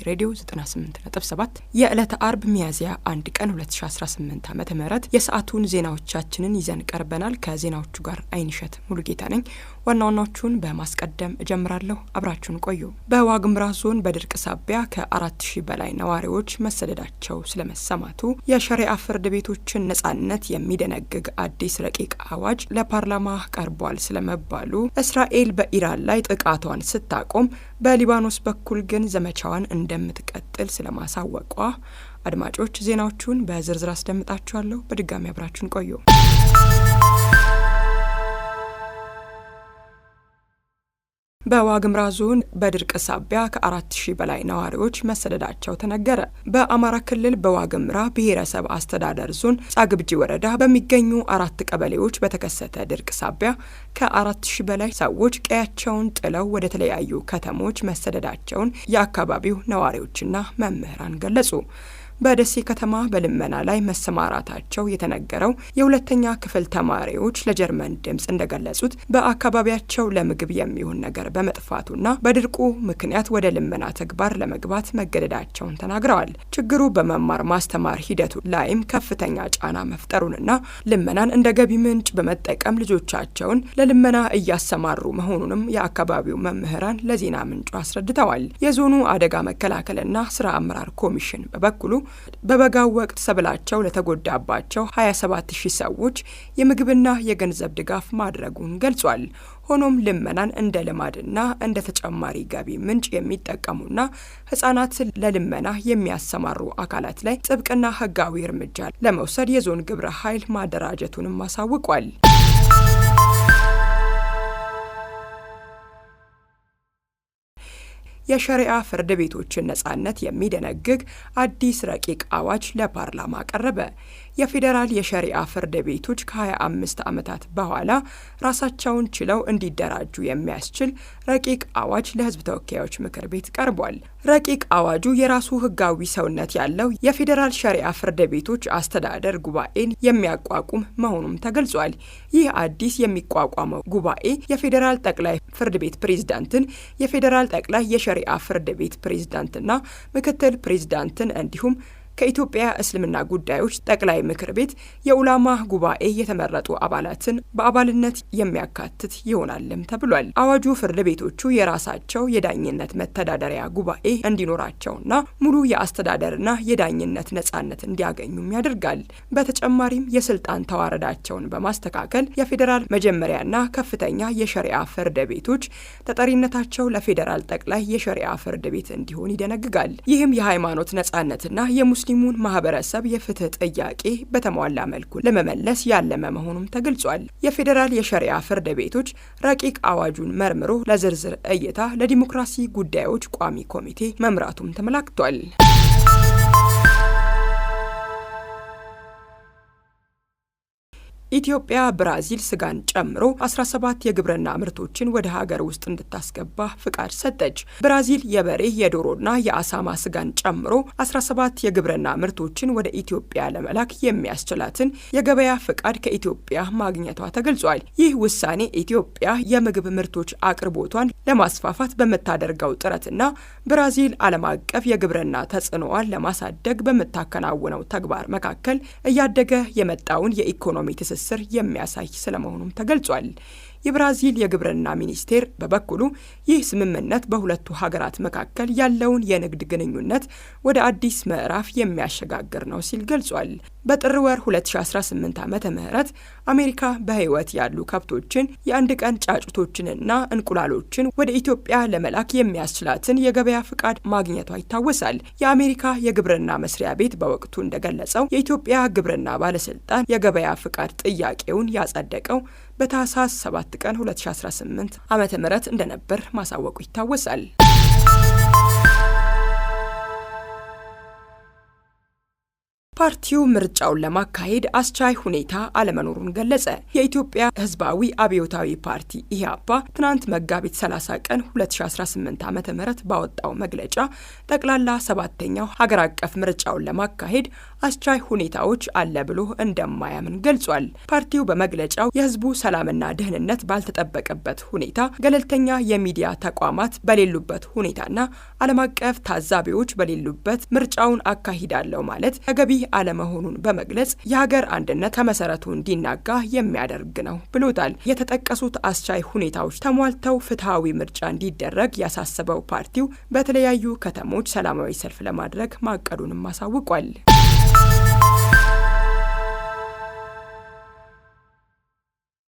ሬዲዮ 98.7 የዕለተ አርብ ሚያዝያ 1 ቀን 2018 ዓመተ ምህረት የሰዓቱን ዜናዎቻችንን ይዘን ቀርበናል። ከዜናዎቹ ጋር አይንሸት ሙሉጌታ ነኝ። ዋናዎቹን በማስቀደም እጀምራለሁ። አብራችሁን ቆዩ። በዋግምራ ዞን በድርቅ ሳቢያ ከ4000 በላይ ነዋሪዎች መሰደዳቸው ስለመሰማቱ፣ የሸሪዓ ፍርድ ቤቶችን ነጻነት የሚደነግግ አዲስ ረቂቅ አዋጅ ለፓርላማ ቀርቧል ስለመባሉ፣ እስራኤል በኢራን ላይ ጥቃቷን ስታቆም በሊባኖስ በኩል ግን ዘመቻዋን እንደምትቀጥል ስለማሳወቋ፣ አድማጮች ዜናዎቹን በዝርዝር አስደምጣችኋለሁ። በድጋሚ አብራችሁን ቆዩ። በዋግምራ ዞን በድርቅ ሳቢያ ከ4000 በላይ ነዋሪዎች መሰደዳቸው ተነገረ። በአማራ ክልል በዋግምራ ብሔረሰብ አስተዳደር ዞን ጻግብጂ ወረዳ በሚገኙ 4 ቀበሌዎች በተከሰተ ድርቅ ሳቢያ ከ4000 በላይ ሰዎች ቀያቸውን ጥለው ወደ ተለያዩ ከተሞች መሰደዳቸውን የአካባቢው ነዋሪዎችና መምህራን ገለጹ። በደሴ ከተማ በልመና ላይ መሰማራታቸው የተነገረው የሁለተኛ ክፍል ተማሪዎች ለጀርመን ድምጽ እንደገለጹት በአካባቢያቸው ለምግብ የሚሆን ነገር በመጥፋቱና በድርቁ ምክንያት ወደ ልመና ተግባር ለመግባት መገደዳቸውን ተናግረዋል። ችግሩ በመማር ማስተማር ሂደቱ ላይም ከፍተኛ ጫና መፍጠሩንና ልመናን እንደ ገቢ ምንጭ በመጠቀም ልጆቻቸውን ለልመና እያሰማሩ መሆኑንም የአካባቢው መምህራን ለዜና ምንጩ አስረድተዋል። የዞኑ አደጋ መከላከልና ስራ አመራር ኮሚሽን በበኩሉ በበጋው ወቅት ሰብላቸው ለተጎዳባቸው 27000 ሰዎች የምግብና የገንዘብ ድጋፍ ማድረጉን ገልጿል። ሆኖም ልመናን እንደ ልማድና እንደ ተጨማሪ ገቢ ምንጭ የሚጠቀሙና ህጻናትን ለልመና የሚያሰማሩ አካላት ላይ ጥብቅና ህጋዊ እርምጃ ለመውሰድ የዞን ግብረ ኃይል ማደራጀቱንም አሳውቋል። የሸሪዓ ፍርድ ቤቶችን ነጻነት የሚደነግግ አዲስ ረቂቅ አዋጅ ለፓርላማ ቀረበ። የፌዴራል የሸሪዓ ፍርድ ቤቶች ከ25 ዓመታት በኋላ ራሳቸውን ችለው እንዲደራጁ የሚያስችል ረቂቅ አዋጅ ለህዝብ ተወካዮች ምክር ቤት ቀርቧል። ረቂቅ አዋጁ የራሱ ህጋዊ ሰውነት ያለው የፌዴራል ሸሪዓ ፍርድ ቤቶች አስተዳደር ጉባኤን የሚያቋቁም መሆኑም ተገልጿል። ይህ አዲስ የሚቋቋመው ጉባኤ የፌዴራል ጠቅላይ ፍርድ ቤት ፕሬዝዳንትን፣ የፌዴራል ጠቅላይ የሸሪዓ ፍርድ ቤት ፕሬዝዳንትና ምክትል ፕሬዝዳንትን እንዲሁም ከኢትዮጵያ እስልምና ጉዳዮች ጠቅላይ ምክር ቤት የኡላማ ጉባኤ የተመረጡ አባላትን በአባልነት የሚያካትት ይሆናልም ተብሏል። አዋጁ ፍርድ ቤቶቹ የራሳቸው የዳኝነት መተዳደሪያ ጉባኤ እንዲኖራቸውና ሙሉ የአስተዳደርና የዳኝነት ነጻነት እንዲያገኙም ያደርጋል። በተጨማሪም የስልጣን ተዋረዳቸውን በማስተካከል የፌዴራል መጀመሪያና ከፍተኛ የሸሪዓ ፍርድ ቤቶች ተጠሪነታቸው ለፌዴራል ጠቅላይ የሸሪዓ ፍርድ ቤት እንዲሆን ይደነግጋል። ይህም የሃይማኖት ነጻነትና የሙስሊሙን ማህበረሰብ የፍትህ ጥያቄ በተሟላ መልኩ ለመመለስ ያለመ መሆኑም ተገልጿል። የፌዴራል የሸሪዓ ፍርድ ቤቶች ረቂቅ አዋጁን መርምሮ ለዝርዝር እይታ ለዲሞክራሲ ጉዳዮች ቋሚ ኮሚቴ መምራቱም ተመላክቷል። ኢትዮጵያ ብራዚል ስጋን ጨምሮ 17 የግብርና ምርቶችን ወደ ሀገር ውስጥ እንድታስገባ ፍቃድ ሰጠች። ብራዚል የበሬ የዶሮና የአሳማ ስጋን ጨምሮ 17 የግብርና ምርቶችን ወደ ኢትዮጵያ ለመላክ የሚያስችላትን የገበያ ፍቃድ ከኢትዮጵያ ማግኘቷ ተገልጿል። ይህ ውሳኔ ኢትዮጵያ የምግብ ምርቶች አቅርቦቷን ለማስፋፋት በምታደርገው ጥረትና ብራዚል ዓለም አቀፍ የግብርና ተጽዕኖዋን ለማሳደግ በምታከናውነው ተግባር መካከል እያደገ የመጣውን የኢኮኖሚ ትስስር የሚያሳይ ስለመሆኑም ተገልጿል። የብራዚል የግብርና ሚኒስቴር በበኩሉ ይህ ስምምነት በሁለቱ ሀገራት መካከል ያለውን የንግድ ግንኙነት ወደ አዲስ ምዕራፍ የሚያሸጋግር ነው ሲል ገልጿል። በጥር ወር 2018 ዓመተ ምህረት አሜሪካ በህይወት ያሉ ከብቶችን የአንድ ቀን ጫጩቶችንና እንቁላሎችን ወደ ኢትዮጵያ ለመላክ የሚያስችላትን የገበያ ፍቃድ ማግኘቷ ይታወሳል። የአሜሪካ የግብርና መስሪያ ቤት በወቅቱ እንደገለጸው የኢትዮጵያ ግብርና ባለስልጣን የገበያ ፍቃድ ጥያቄውን ያጸደቀው በታህሳስ 7 ቀን 2018 ዓመተ ምህረት እንደነበር ማሳወቁ ይታወሳል። ፓርቲው ምርጫውን ለማካሄድ አስቻይ ሁኔታ አለመኖሩን ገለጸ። የኢትዮጵያ ሕዝባዊ አብዮታዊ ፓርቲ ኢህአፓ ትናንት መጋቢት 30 ቀን 2018 ዓ.ም ባወጣው መግለጫ ጠቅላላ 7ኛው ሀገር አቀፍ ምርጫውን ለማካሄድ አስቻይ ሁኔታዎች አለ ብሎ እንደማያምን ገልጿል። ፓርቲው በመግለጫው የህዝቡ ሰላምና ደህንነት ባልተጠበቀበት ሁኔታ፣ ገለልተኛ የሚዲያ ተቋማት በሌሉበት ሁኔታና ዓለም አቀፍ ታዛቢዎች በሌሉበት ምርጫውን አካሂዳለሁ ማለት ተገቢ አለመሆኑን በመግለጽ የሀገር አንድነት ከመሰረቱ እንዲናጋ የሚያደርግ ነው ብሎታል። የተጠቀሱት አስቻይ ሁኔታዎች ተሟልተው ፍትሐዊ ምርጫ እንዲደረግ ያሳሰበው ፓርቲው በተለያዩ ከተሞች ሰላማዊ ሰልፍ ለማድረግ ማቀዱንም አሳውቋል።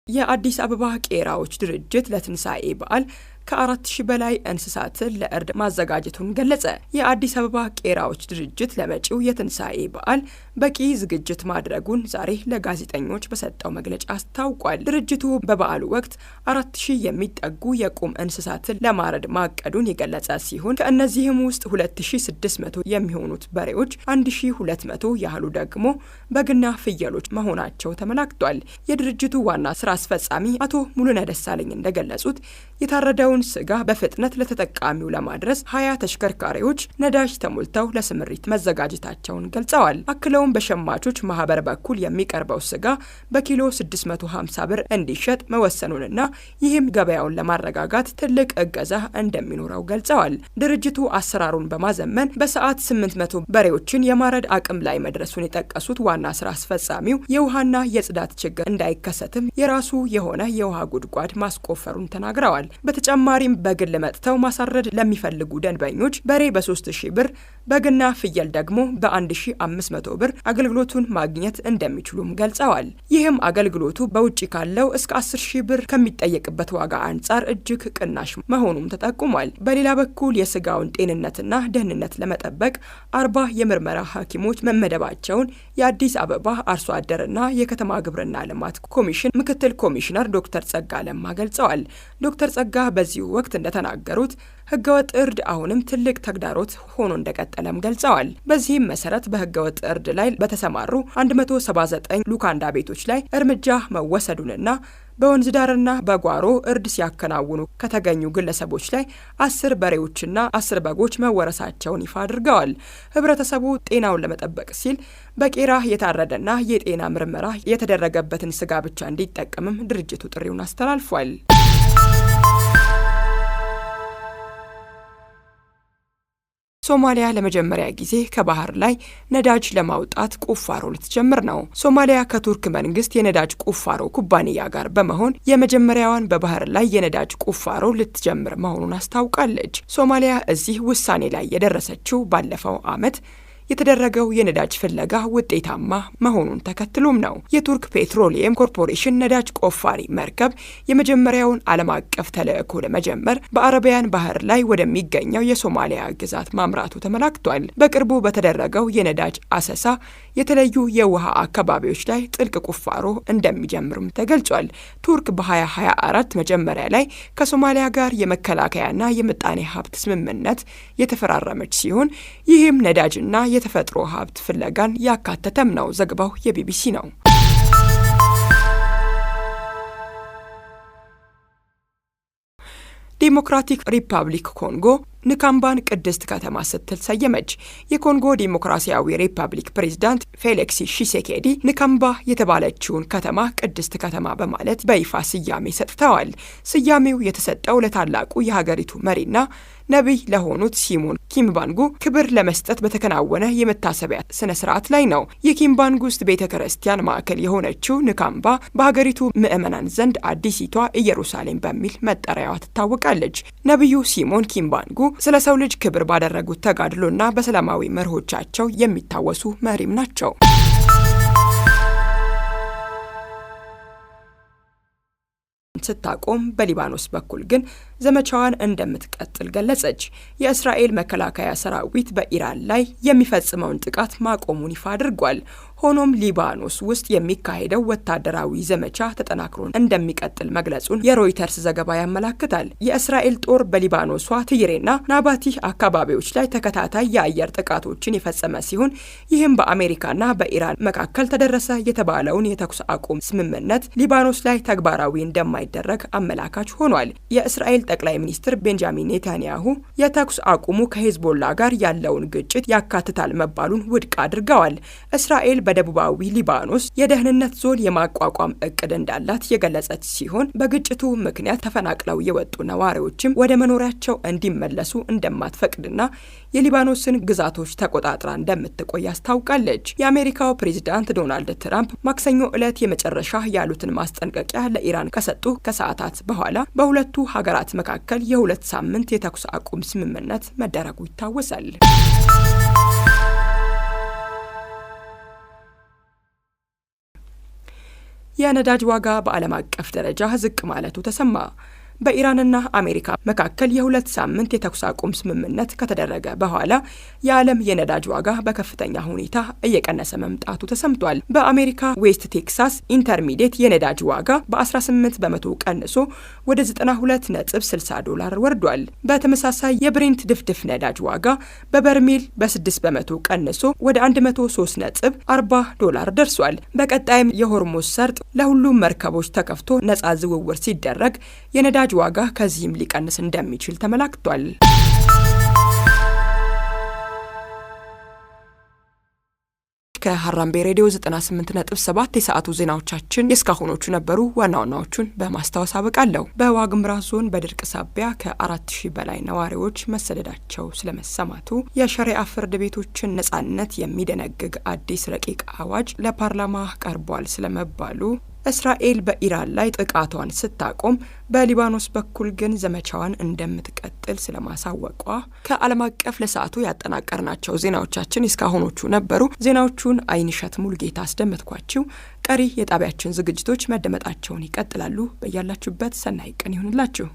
የአዲስ አበባ ቄራዎች ድርጅት ለትንሳኤ በዓል ከ4000 በላይ እንስሳትን ለእርድ ማዘጋጀቱን ገለጸ። የአዲስ አበባ ቄራዎች ድርጅት ለመጪው የትንሳኤ በዓል በቂ ዝግጅት ማድረጉን ዛሬ ለጋዜጠኞች በሰጠው መግለጫ አስታውቋል። ድርጅቱ በበዓሉ ወቅት 4000 የሚጠጉ የቁም እንስሳትን ለማረድ ማቀዱን የገለጸ ሲሆን ከእነዚህም ውስጥ 2600 የሚሆኑት በሬዎች፣ 1200 ያህሉ ደግሞ በግና ፍየሎች መሆናቸው ተመላክቷል። የድርጅቱ ዋና ስራ አስፈጻሚ አቶ ሙሉነህ ደሳለኝ እንደገለጹት የታረደው ስጋ በፍጥነት ለተጠቃሚው ለማድረስ 20 ተሽከርካሪዎች ነዳጅ ተሞልተው ለስምሪት መዘጋጀታቸውን ገልጸዋል። አክለውም በሸማቾች ማህበር በኩል የሚቀርበው ስጋ በኪሎ 650 ብር እንዲሸጥ መወሰኑንና ይህም ገበያውን ለማረጋጋት ትልቅ እገዛ እንደሚኖረው ገልጸዋል። ድርጅቱ አሰራሩን በማዘመን በሰዓት 800 በሬዎችን የማረድ አቅም ላይ መድረሱን የጠቀሱት ዋና ስራ አስፈጻሚው የውሃና የጽዳት ችግር እንዳይከሰትም የራሱ የሆነ የውሃ ጉድጓድ ማስቆፈሩን ተናግረዋል። በተጨማሪም በግል መጥተው ማሳረድ ለሚፈልጉ ደንበኞች በሬ በ3000 ብር፣ በግና ፍየል ደግሞ በ1500 ብር አገልግሎቱን ማግኘት እንደሚችሉም ገልጸዋል። ይህም አገልግሎቱ በውጭ ካለው እስከ 10000 ብር ከሚጠየቅበት ዋጋ አንጻር እጅግ ቅናሽ መሆኑም ተጠቁሟል። በሌላ በኩል የስጋውን ጤንነትና ደህንነት ለመጠበቅ 40 የምርመራ ሐኪሞች መመደባቸውን የአዲስ አበባ አርሶ አደርና የከተማ ግብርና ልማት ኮሚሽን ምክትል ኮሚሽነር ዶክተር ጸጋ ለማ ገልጸዋል። ዶክተር ጸጋ በዚሁ ወቅት እንደተናገሩት ህገወጥ እርድ አሁንም ትልቅ ተግዳሮት ሆኖ እንደቀጠለም ገልጸዋል። በዚህም መሰረት በህገወጥ እርድ ላይ በተሰማሩ 179 ሉካንዳ ቤቶች ላይ እርምጃ መወሰዱንና በወንዝ ዳርና በጓሮ እርድ ሲያከናውኑ ከተገኙ ግለሰቦች ላይ 10 በሬዎችና 10 በጎች መወረሳቸውን ይፋ አድርገዋል። ህብረተሰቡ ጤናውን ለመጠበቅ ሲል በቄራ የታረደና የጤና ምርመራ የተደረገበትን ስጋ ብቻ እንዲጠቀምም ድርጅቱ ጥሪውን አስተላልፏል። ሶማሊያ ለመጀመሪያ ጊዜ ከባህር ላይ ነዳጅ ለማውጣት ቁፋሮ ልትጀምር ነው። ሶማሊያ ከቱርክ መንግስት የነዳጅ ቁፋሮ ኩባንያ ጋር በመሆን የመጀመሪያዋን በባህር ላይ የነዳጅ ቁፋሮ ልትጀምር መሆኑን አስታውቃለች። ሶማሊያ እዚህ ውሳኔ ላይ የደረሰችው ባለፈው ዓመት የተደረገው የነዳጅ ፍለጋ ውጤታማ መሆኑን ተከትሎም ነው። የቱርክ ፔትሮሊየም ኮርፖሬሽን ነዳጅ ቆፋሪ መርከብ የመጀመሪያውን ዓለም አቀፍ ተልዕኮ ለመጀመር በአረቢያን ባህር ላይ ወደሚገኘው የሶማሊያ ግዛት ማምራቱ ተመላክቷል። በቅርቡ በተደረገው የነዳጅ አሰሳ የተለዩ የውሃ አካባቢዎች ላይ ጥልቅ ቁፋሮ እንደሚጀምርም ተገልጿል። ቱርክ በ2024 መጀመሪያ ላይ ከሶማሊያ ጋር የመከላከያና የምጣኔ ሀብት ስምምነት የተፈራረመች ሲሆን ይህም ነዳጅና የተፈጥሮ ሀብት ፍለጋን ያካተተም ነው። ዘገባው የቢቢሲ ነው። ዲሞክራቲክ ሪፐብሊክ ኮንጎ ንካምባን ቅድስት ከተማ ስትል ሰየመች። የኮንጎ ዲሞክራሲያዊ ሪፐብሊክ ፕሬዝዳንት ፌሊክስ ሺሴኬዲ ንካምባ የተባለችውን ከተማ ቅድስት ከተማ በማለት በይፋ ስያሜ ሰጥተዋል። ስያሜው የተሰጠው ለታላቁ የሀገሪቱ መሪና ነቢይ ለሆኑት ሲሞን ኪምባንጉ ክብር ለመስጠት በተከናወነ የመታሰቢያ ስነ ስርዓት ላይ ነው። የኪምባንጉስት ቤተ ክርስቲያን ማዕከል የሆነችው ንካምባ በሀገሪቱ ምዕመናን ዘንድ አዲሲቷ ኢየሩሳሌም በሚል መጠሪያዋ ትታወቃለች። ነቢዩ ሲሞን ኪምባንጉ ስለ ሰው ልጅ ክብር ባደረጉት ተጋድሎና በሰላማዊ መርሆቻቸው የሚታወሱ መሪም ናቸው። ስታቆም በሊባኖስ በኩል ግን ዘመቻዋን እንደምትቀጥል ገለጸች። የእስራኤል መከላከያ ሰራዊት በኢራን ላይ የሚፈጽመውን ጥቃት ማቆሙን ይፋ አድርጓል። ሆኖም ሊባኖስ ውስጥ የሚካሄደው ወታደራዊ ዘመቻ ተጠናክሮ እንደሚቀጥል መግለጹን የሮይተርስ ዘገባ ያመለክታል። የእስራኤል ጦር በሊባኖሷ ትይሬና ናባቲህ አካባቢዎች ላይ ተከታታይ የአየር ጥቃቶችን የፈጸመ ሲሆን ይህም በአሜሪካና በኢራን መካከል ተደረሰ የተባለውን የተኩስ አቁም ስምምነት ሊባኖስ ላይ ተግባራዊ እንደማይደረግ አመላካች ሆኗል። የእስራኤል ጠቅላይ ሚኒስትር ቤንጃሚን ኔታንያሁ የተኩስ አቁሙ ከሂዝቦላ ጋር ያለውን ግጭት ያካትታል መባሉን ውድቅ አድርገዋል። እስራኤል በደቡባዊ ሊባኖስ የደህንነት ዞን የማቋቋም እቅድ እንዳላት የገለጸች ሲሆን በግጭቱ ምክንያት ተፈናቅለው የወጡ ነዋሪዎችም ወደ መኖሪያቸው እንዲመለሱ እንደማትፈቅድና የሊባኖስን ግዛቶች ተቆጣጥራ እንደምትቆይ አስታውቃለች። የአሜሪካው ፕሬዝዳንት ዶናልድ ትራምፕ ማክሰኞ ዕለት የመጨረሻ ያሉትን ማስጠንቀቂያ ለኢራን ከሰጡ ከሰዓታት በኋላ በሁለቱ ሀገራት መካከል የ2 ሳምንት የተኩስ አቁም ስምምነት መደረጉ ይታወሳል። የነዳጅ ዋጋ በዓለም አቀፍ ደረጃ ዝቅ ማለቱ ተሰማ። በኢራንና አሜሪካ መካከል የ2 ሳምንት የተኩስ አቁም ስምምነት ከተደረገ በኋላ የዓለም የነዳጅ ዋጋ በከፍተኛ ሁኔታ እየቀነሰ መምጣቱ ተሰምቷል። በአሜሪካ ዌስት ቴክሳስ ኢንተርሚዲየት የነዳጅ ዋጋ በ18 በመቶ ቀንሶ ወደ $92.60 ወርዷል። በተመሳሳይ የብሬንት ድፍድፍ ነዳጅ ዋጋ በበርሜል በ6 በመቶ ቀንሶ ወደ $103.40 ደርሷል። በቀጣይም የሆርሙዝ ሰርጥ ለሁሉም መርከቦች ተከፍቶ ነጻ ዝውውር ሲደረግ የነዳጅ ዋጋ ከዚህም ሊቀንስ እንደሚችል ተመላክቷል። ከሀራምቤ ሬዲዮ 98.7 የሰዓቱ ዜናዎቻችን የእስካሁኖቹ ነበሩ። ዋና ዋናዎቹን በማስታወስ አበቃለሁ። በዋግምራ ዞን በድርቅ ሳቢያ ከ4000 በላይ ነዋሪዎች መሰደዳቸው ስለመሰማቱ፣ የሸሪዓ ፍርድ ቤቶችን ነጻነት የሚደነግግ አዲስ ረቂቅ አዋጅ ለፓርላማ ቀርቧል ስለመባሉ፣ እስራኤል በኢራን ላይ ጥቃቷን ስታቆም በሊባኖስ በኩል ግን ዘመቻዋን እንደምትቀጥል ስለማሳወቋ፣ ከዓለም አቀፍ ለሰዓቱ ያጠናቀርናቸው ዜናዎቻችን እስካሁኖቹ ነበሩ። ዜናዎቹን አይንሸት ሙልጌታ አስደመጥኳችሁ። ቀሪ የጣቢያችን ዝግጅቶች መደመጣቸውን ይቀጥላሉ። በያላችሁበት ሰናይ ቀን ይሁንላችሁ።